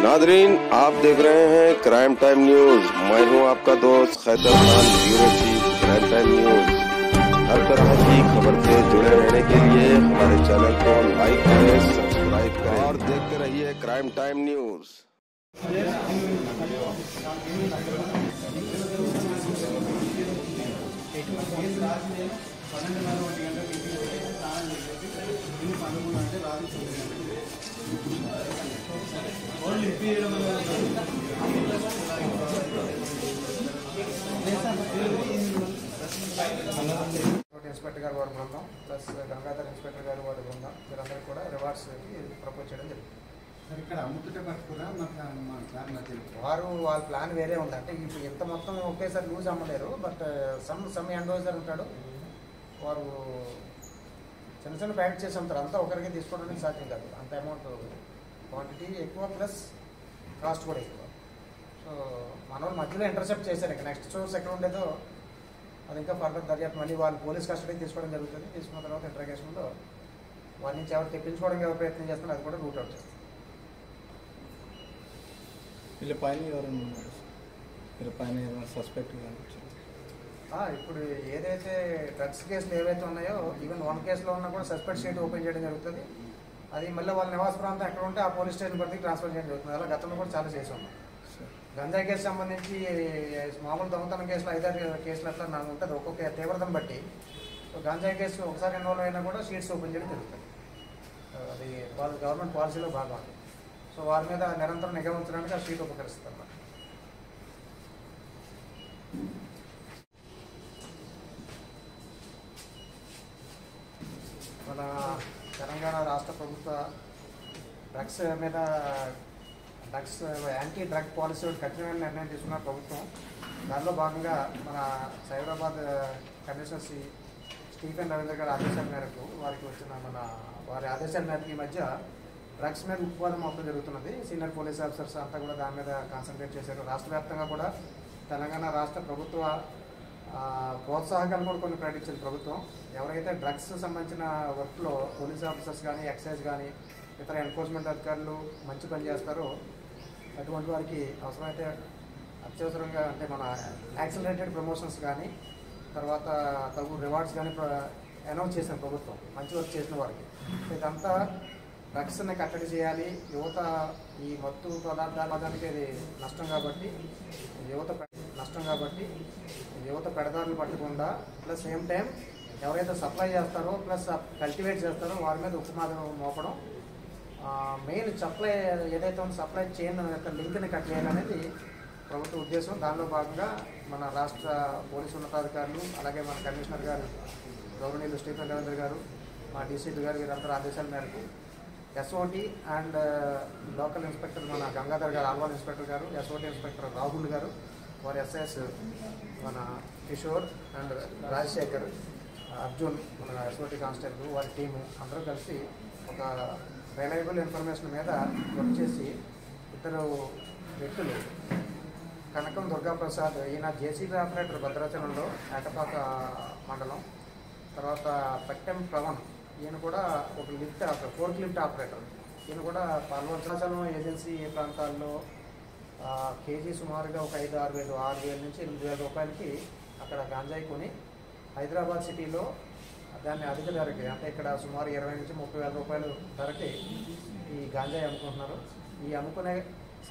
Nadreen, आप देख रहे हैं क्राइम टाइम न्यूज। मैं हूं आपका दोस्त Khaitar Khan, bureau chief crime time news. हर तरह की खबर से जुड़े रहने के लिए हमारे चैनल को लाइक करें, सब्सक्राइब करें और देखते रहिए क्राइम टाइम न्यूज। ఇన్స్పెక్టర్ గారు వారి బృందం ప్లస్ గంగాధర్ ఇన్స్పెక్టర్ గారు వారి బృందం వీరందరూ కూడా రివార్డ్స్ ప్రపోజ్ చేయడం జరిగింది. వారు వాళ్ళ ప్లాన్ వేరే ఉంది. అంటే ఇప్పుడు ఎంత మొత్తం ఒకేసారి లూజ్ అమ్మలేరు, బట్ సమ్ ఎండోజర్ ఉంటాడు, వారు చిన్న చిన్న ప్యాకెట్ చేసి అమ్ముతారు. అంతా ఒకరికి తీసుకోవడానికి సాధ్యం కాదు. అంత అమౌంట్ క్వాంటిటీ ఎక్కువ ప్లస్ కాస్ట్ కూడా ఎక్కువ. సో మన వాళ్ళు మధ్యలో ఇంటర్సెప్ట్ చేశారు. ఇక నెక్స్ట్ సోర్స్ ఎక్కడ ఉండేదో అది ఇంకా ఫర్దర్ దర్యాప్తు మళ్ళీ వాళ్ళు పోలీస్ కస్టడీకి తీసుకోవడం జరుగుతుంది. తీసుకున్న తర్వాత ఇంటర్గేషన్లో వాళ్ళ నుంచి ఎవరు తెప్పించుకోవడానికి ఎవరు ప్రయత్నం చేస్తున్నారు అది కూడా రూట్ అవుట్ చేస్తారు. ఇప్పుడు ఏదైతే డ్రగ్స్ కేసులు ఏవైతే ఉన్నాయో ఈవెన్ 1 కేసులో ఉన్నా కూడా సస్పెక్ట్ షీట్ ఓపెన్ చేయడం జరుగుతుంది. అది మళ్ళీ వాళ్ళ నివాస ప్రాంతం ఎక్కడ ఉంటే ఆ పోలీస్ స్టేషన్ పరిధికి ట్రాన్స్ఫర్ చేయడం జరుగుతుంది. అలా గతంలో కూడా చాలా చేసి ఉన్నాం. గంజాయి కేసు సంబంధించి మామూలు దొంగతనం కేసులు 5-6 కేసులు అట్లా నాకు ఉంటుంది ఒక్కొక్క తీవ్రతను బట్టి. సో గంజాయి కేసు ఒకసారి ఇన్వాల్వ్ అయినా కూడా షీట్స్ ఓపెన్ చేయడం జరుగుతుంది. అది వాళ్ళ గవర్నమెంట్ పాలసీలో భాగం. సో వారి మీద నిరంతరం నిఘా ఉంచడానికి ఆ షీట్ ఉపకరిస్తుంది అన్నమాట. మన తెలంగాణ రాష్ట్ర ప్రభుత్వ డ్రగ్స్ మీద యాంటీ డ్రగ్ పాలసీ కఠినమైన నిర్ణయం తీసుకున్న ప్రభుత్వం. దానిలో భాగంగా మన సైబరాబాద్ కమిషనర్ స్టీఫెన్ రవీంద్ర గారి ఆదేశాల మేరకు వారి ఆదేశాల మేరకు ఈ మధ్య డ్రగ్స్ మీద ఉత్పాదన మొత్తం జరుగుతున్నది. సీనియర్ పోలీస్ ఆఫీసర్స్ అంతా కూడా దాని మీద కాన్సన్ట్రేట్ చేశారు. రాష్ట్ర వ్యాప్తంగా కూడా తెలంగాణ రాష్ట్ర ప్రభుత్వ ప్రోత్సాహకాలు కూడా కొన్ని ప్రకటించింది ప్రభుత్వం. ఎవరైతే డ్రగ్స్ సంబంధించిన వర్క్లో పోలీస్ ఆఫీసర్స్ కానీ ఎక్సైజ్ కానీ ఇతర ఎన్ఫోర్స్మెంట్ అధికారులు మంచి పని చేస్తారో అటువంటి వారికి అవసరమైతే అత్యవసరంగా అంటే మన యాక్సిలరేటెడ్ ప్రమోషన్స్ కానీ తర్వాత తగు రివార్డ్స్ కానీ అనౌన్స్ చేశారు ప్రభుత్వం మంచి వర్క్ చేసిన వారికి. ఇదంతా డ్రగ్స్ని కట్టడి చేయాలి. యువత ఈ మత్తు పదార్థాలకి అది నష్టం కాబట్టి యువత పెడదారులు పట్టకుండా ప్లస్ సేమ్ టైం ఎవరైతే సప్లై చేస్తారో ప్లస్ కల్టివేట్ చేస్తారో వారి మీద ఉక్కుమాదం మోపడం. మెయిన్ సప్లై ఏదైతే ఉందో సప్లై చైన్ యొక్క లింక్ని కట్ చేయాలనేది ప్రభుత్వ ఉద్దేశం. దానిలో భాగంగా మన రాష్ట్ర పోలీసు ఉన్నతాధికారులు అలాగే మన కమిషనర్ గారు గౌరవనీయులు స్టీఫెన్ రవీంద్ర గారు మా డీసీపీ గారు వీరందరూ ఆదేశాల మేరకు ఎస్ఓటీ అండ్ లోకల్ ఇన్స్పెక్టర్ మన గంగాధర్ గారు ఆల్వాల్ ఇన్స్పెక్టర్ గారు, ఎస్ఓటీ ఇన్స్పెక్టర్ రాహుల్ గారు, వారి ఎస్ఐఎస్ మన కిషోర్ అండ్ రాజశేఖర్, అర్జున్ మన ఎస్ఓటీ కానిస్టేబుల్ వారి టీము అందరూ కలిసి ఒక రిలయబుల్ ఇన్ఫర్మేషన్ మీద వర్క్ చేసి ఇద్దరు వ్యక్తులు కనకం దుర్గాప్రసాద్ ఈయన జేసీబీ ఆపరేటర్ భద్రాచలంలో ఏటపాక మండలం, తర్వాత పట్టెం పవన్ ఈయన కూడా ఒక lift operator fork lift operator. ఈయన కూడా భద్రాచలం ఏజెన్సీ ప్రాంతాల్లో కేజీ సుమారుగా ఒక 6,000 నుంచి 8,000 రూపాయలకి అక్కడ గాంజాయి కొని హైదరాబాద్ సిటీలో దాన్ని అధిక ధరకి అంటే ఇక్కడ సుమారు 20,000 నుంచి 30,000 రూపాయలు ధరకి ఈ గాంజాయి అమ్ముకుంటున్నారు. ఈ అమ్ముకునే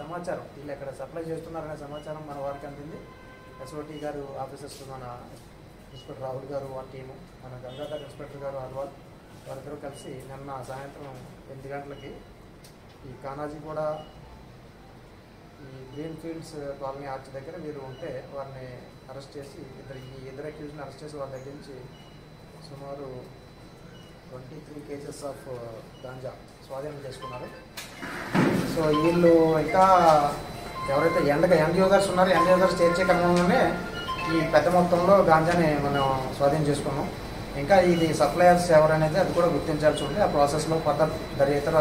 సమాచారం వీళ్ళు ఎక్కడ సప్లై చేస్తున్నారనే సమాచారం మన వారికి అందింది. ఎస్ఓటీ గారు ఆఫీసర్స్ మన ఇన్స్పెక్టర్ రాహుల్ గారు వారి టీము మన గంగాధర్ ఇన్స్పెక్టర్ గారు ఆల్వాల్ వారిద్దరూ కలిసి నిన్న సాయంత్రం 8 గంటలకి ఈ కానాజీ కూడా ఈ గ్రీన్ ఫీల్డ్స్ కాలనీ ఆర్చ్ దగ్గర వీరు ఉంటే వారిని అరెస్ట్ చేసి ఇద్దరు అక్యూజ్ని అరెస్ట్ చేసి వాళ్ళ దగ్గర నుంచి సుమారు 23 కేజెస్ ఆఫ్ గాంజా స్వాధీనం చేసుకున్నారు. సో వీళ్ళు ఇంకా ఎవరైతే ఎండ్ యూజర్స్ ఉన్నారో ఎండ్ యూజర్స్ చేర్చే క్రమంలోనే ఈ పెద్ద మొత్తంలో గాంజాని మనం స్వాధీనం చేసుకున్నాం. ఇంకా ఇది సప్లయర్స్ ఎవరనేది అది కూడా గుర్తించాల్సి ఉంది. ఆ ప్రాసెస్లో కొత్త ఇతర